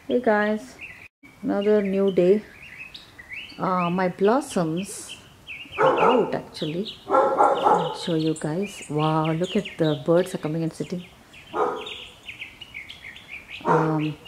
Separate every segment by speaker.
Speaker 1: Hey guys, another new day. My blossoms are out actually. I'll show you guys. Wow, look at the birds are coming and sitting.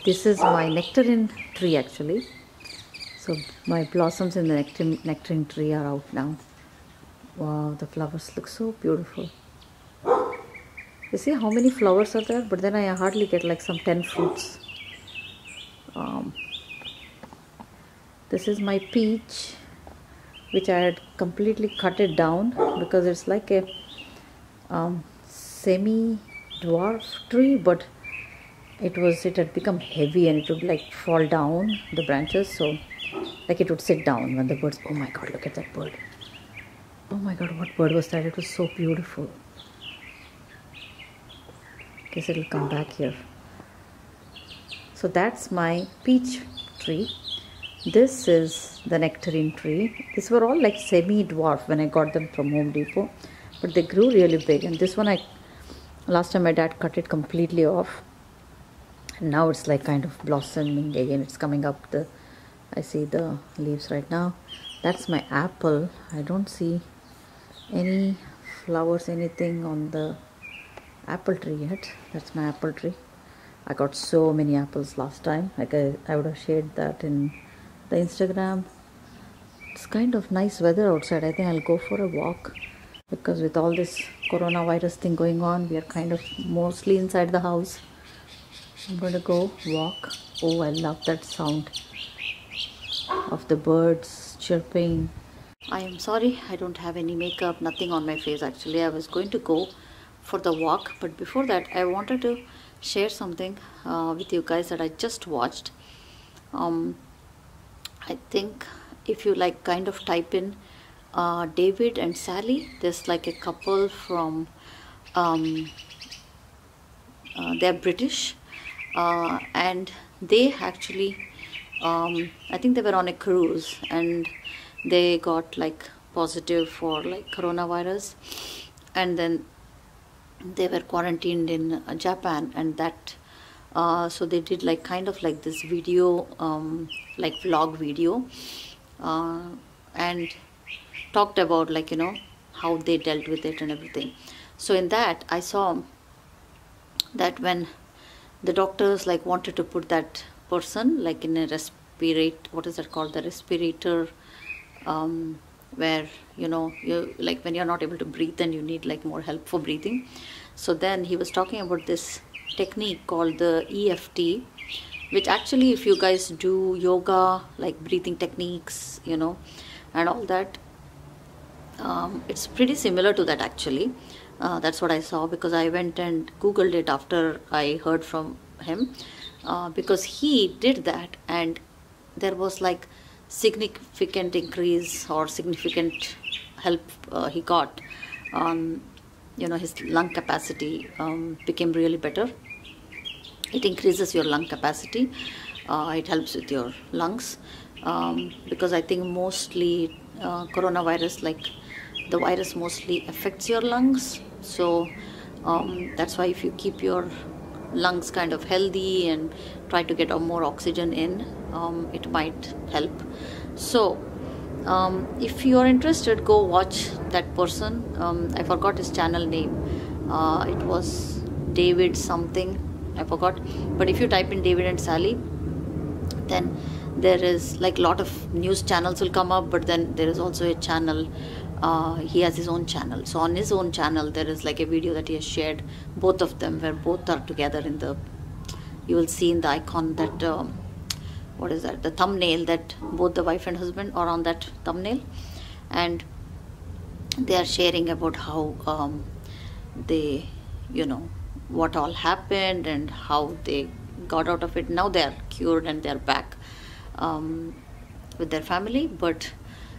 Speaker 1: This is my nectarine tree actually. So my blossoms in the nectarine tree are out now. Wow, the flowers look so beautiful. You see how many flowers are there? But then I hardly get like some 10 fruits. This is my peach, which I had completely cut it down because it's like a semi-dwarf tree, but it had become heavy and it would like fall down the branches, so like it would sit down when the birds. Oh my god, look at that bird. Oh my god, what bird was that? It was so beautiful. Guess it'll come back here. So that's my peach tree. This is the nectarine tree. These were all like semi-dwarf when I got them from Home Depot, but they grew really big. And this one, last time my dad cut it completely off, and now it's like kind of blossoming again. It's coming up. I see the leaves right now. That's my apple. I don't see any flowers, anything on the apple tree yet. That's my apple tree. I got so many apples last time. Like I would have shared that in the Instagram. It's kind of nice weather outside. I think I'll go for a walk because with all this coronavirus thing going on, we are kind of mostly inside the house. I'm going to go walk. Oh, I love that sound of the birds chirping. I am sorry, I don't have any makeup, nothing on my face actually. I was going to go for the walk, but before that I wanted to share something with you guys that I just watched. I think if you like kind of type in David and Sally, there's like a couple from they're British, and they actually I think they were on a cruise and they got like positive for like coronavirus, and then they were quarantined in Japan, and that so they did like kind of like this video, like vlog video, and talked about like how they dealt with it and everything. So in that I saw that when the doctors like wanted to put that person like in a what is that called, the respirator, where you like when you're not able to breathe and you need like more help for breathing. So then he was talking about this technique called the EFT, which actually if you guys do yoga, like breathing techniques, and all that, it's pretty similar to that actually. That's what I saw because I went and googled it after I heard from him, because he did that and there was like significant increase or significant help he got. His lung capacity became really better. It increases your lung capacity. It helps with your lungs, because I think mostly coronavirus, like the virus mostly affects your lungs. So that's why if you keep your lungs kind of healthy and try to get more oxygen in, it might help. So if you are interested, go watch that person. I forgot his channel name. It was David something, I forgot, but if you type in David and Sally, then there is like a lot of news channels will come up, but then there is also a channel, he has his own channel. So on his own channel there is like a video that he has shared, both of them, where both are together in the, you will see in the icon that what is that, the thumbnail, that both the wife and husband are on that thumbnail, and they are sharing about how they what all happened and how they got out of it. Now they are cured and they are back with their family. But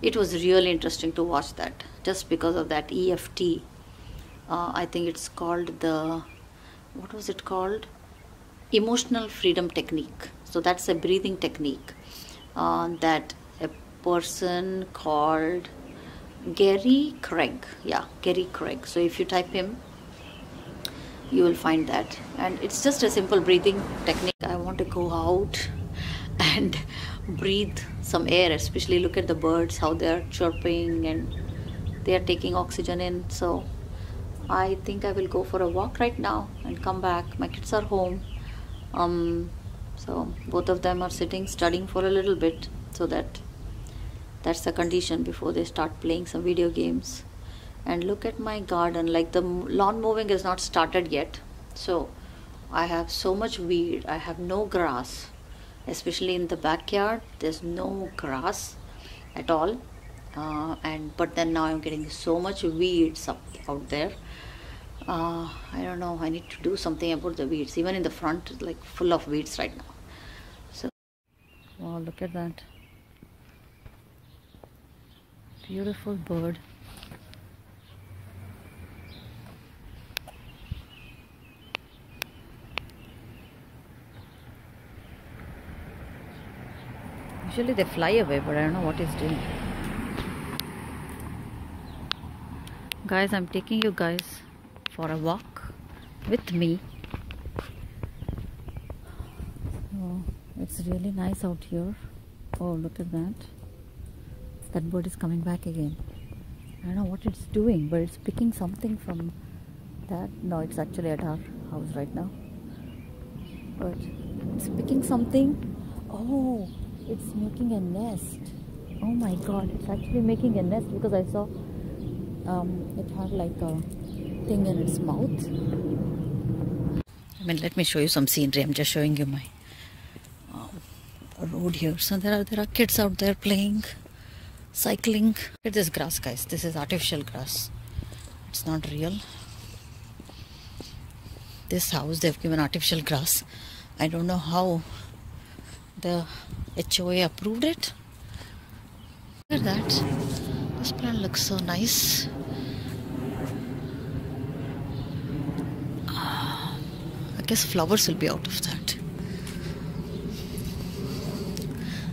Speaker 1: it was really interesting to watch that just because of that EFT. I think it's called the, what was it called, emotional freedom technique. So that's a breathing technique that a person called Gary Craig, Gary Craig. So if you type him, you will find that, and it's just a simple breathing technique. I want to go out and breathe some air, especially look at the birds, how they are chirping and they are taking oxygen in. So I think I will go for a walk right now and come back. My kids are home. So both of them are sitting studying for a little bit, so that's the condition before they start playing some video games. And look at my garden, like the lawn mowing is not started yet, so I have so much weed. I have no grass, especially in the backyard. There's no grass at all, but then now I'm getting so much weeds out there. I don't know, I need to do something about the weeds. Even in the front, it's like full of weeds right now. So wow, look at that beautiful bird. Usually they fly away, but I don't know what he's doing. Guys, I'm taking you guys for a walk with me. Oh, it's really nice out here. Oh, look at that. That bird is coming back again. I don't know what it's doing, but it's picking something from that. No, it's actually at our house right now. But it's picking something. Oh, it's making a nest. Oh my god, it's actually making a nest, because I saw it had like a thing in its mouth. I mean, let me show you some scenery. I'm just showing you my road here. So there are kids out there playing, cycling. Look at this grass, guys. This is artificial grass. It's not real. This house, they've given artificial grass. I don't know how the HOA approved it. Look at that. This plant looks so nice. I guess flowers will be out of that.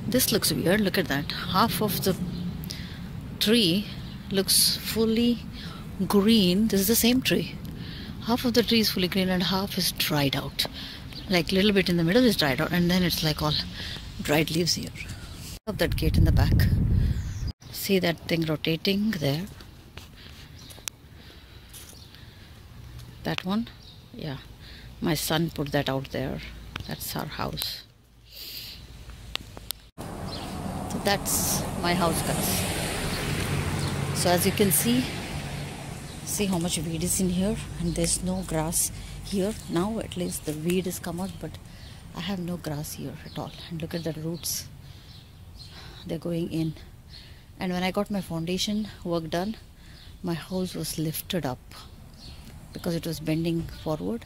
Speaker 1: This looks weird. Look at that. Half of the tree looks fully green. This is the same tree. Half of the tree is fully green and half is dried out. Like a little bit in the middle is dried out, and then it's like all dried leaves here. Love that gate in the back. See that thing rotating there? That one? Yeah. My son put that out there. That's our house. So that's my house, guys. So as you can see how much weed is in here, and there's no grass here. Now at least the weed has come out, but I have no grass here at all. And look at the roots. They're going in. And when I got my foundation work done, my house was lifted up because it was bending forward.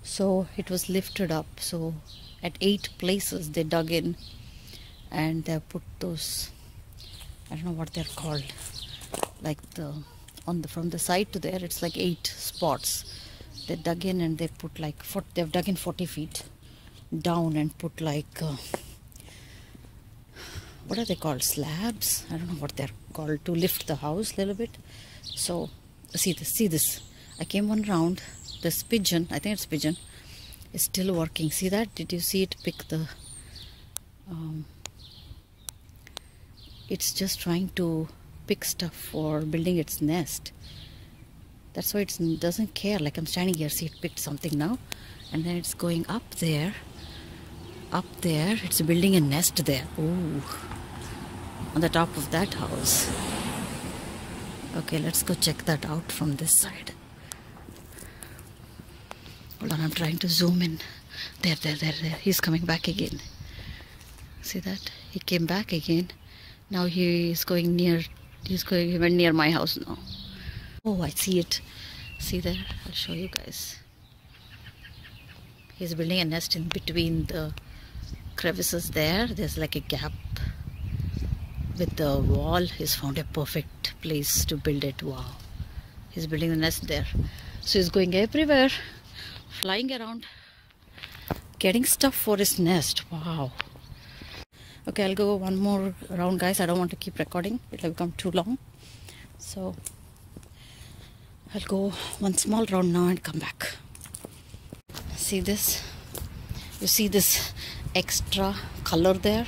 Speaker 1: So it was lifted up. So at 8 places they dug in and they put those, I don't know what they're called, like from the side to there, it's like 8 spots. They dug in and they put like they've dug in 40 feet down and put like what are they called, slabs? I don't know what they're called, to lift the house a little bit. So see this. I came one round. This pigeon, I think it's pigeon, is still working. See that? Did you see it pick the it's just trying to pick stuff for building its nest. That's why it doesn't care. Like I'm standing here, see, it picked something now, and then it's going up there. It's building a nest there. Ooh, on the top of that house. Okay, let's go check that out from this side. Hold on, I'm trying to zoom in. There. He's coming back again. See that? He came back again. Now he is going near. He went near my house now. Oh, I see it. See there? I'll show you guys. He's building a nest in between the crevices there. There's like a gap with the wall. He's found a perfect place to build it. Wow. He's building a nest there. So he's going everywhere, flying around, getting stuff for his nest. Wow. Okay, I'll go one more round, guys. I don't want to keep recording. It'll become too long. So I'll go one small round now and come back. See this? You see this extra color there.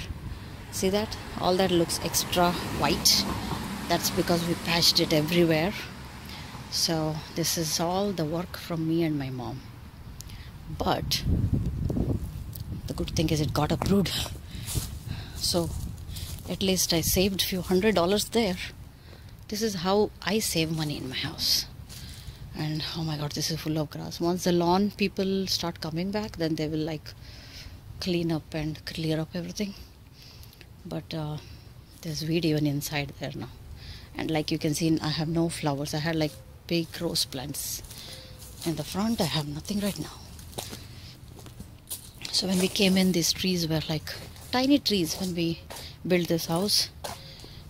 Speaker 1: See that? All that looks extra white. That's because we patched it everywhere. So this is all the work from me and my mom. But the good thing is it got approved. So at least I saved a few $100 there. This is how I save money in my house. And oh my god, this is full of grass. Once the lawn people start coming back, then they will like clean up and clear up everything. But there's weed even inside there now. And like you can see, I have no flowers. I had like big rose plants in the front. I have nothing right now. So when we came in, these trees were like tiny trees when we built this house.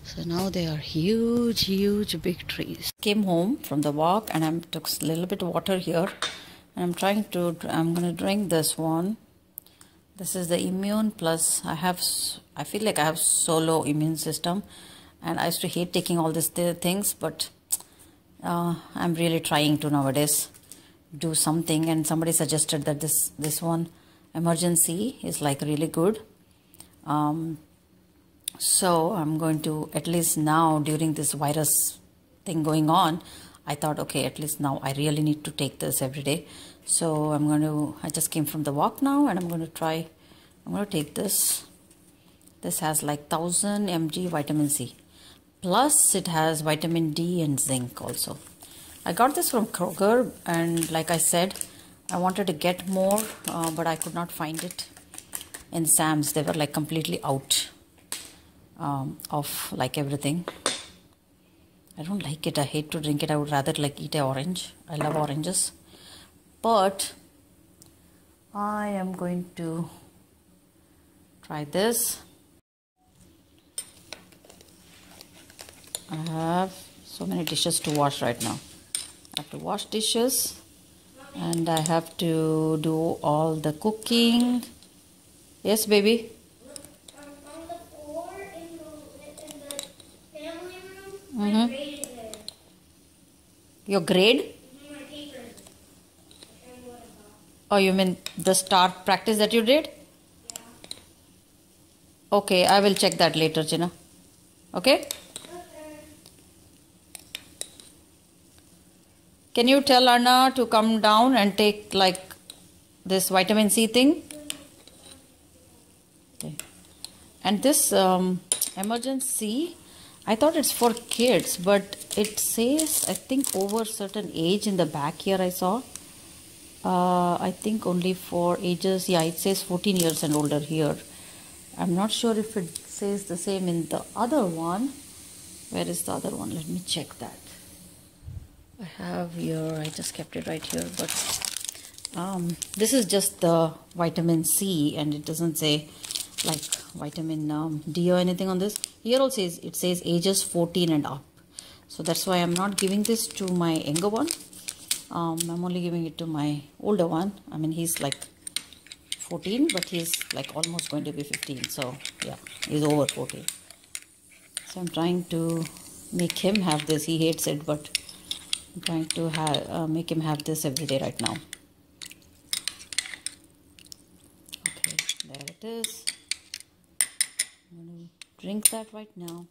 Speaker 1: So now they are huge, huge, big trees. Came home from the walk and I took a little bit of water here. And I'm going to drink this one. This is the Immune Plus. I feel like I have solo immune system. And I used to hate taking all these things, but I'm really trying to nowadays do something. And somebody suggested that this one, Emergency, is like really good. So I'm going to, at least now during this virus thing going on, I thought, okay, at least now I really need to take this every day. So I just came from the walk now and I'm going to take this. This has like 1000 mg vitamin C. Plus it has vitamin D and zinc also. I got this from Kroger, and like I said, I wanted to get more, but I could not find it in Sam's. They were like completely out of like everything. I don't like it. I hate to drink it. I would rather like eat an orange. I love oranges. But I am going to try this. I have so many dishes to wash right now. I have to wash dishes and I have to do all the cooking. Yes, baby?
Speaker 2: On the floor in the family room, my grade is there.
Speaker 1: Your grade?
Speaker 2: My papers.
Speaker 1: Oh, you mean the start practice that you did?
Speaker 2: Yeah.
Speaker 1: Okay, I will check that later, Gina. Okay? Can you tell Anna to come down and take like this vitamin C thing? Okay. And this Emergency, I thought it's for kids, but it says, I think, over certain age in the back here I saw. I think only for ages, yeah, it says 14 years and older here. I'm not sure if it says the same in the other one. Where is the other one? Let me check that. I have here, I just kept it right here, but this is just the vitamin C and it doesn't say like vitamin D or anything on this. Here also it says ages 14 and up. So that's why I'm not giving this to my younger one. I'm only giving it to my older one. I mean, he's like 14, but he's like almost going to be 15. So yeah, he's over 14. So I'm trying to make him have this. He hates it, but I'm trying to make him have this every day right now. Okay, there it is. I'm going to drink that right now.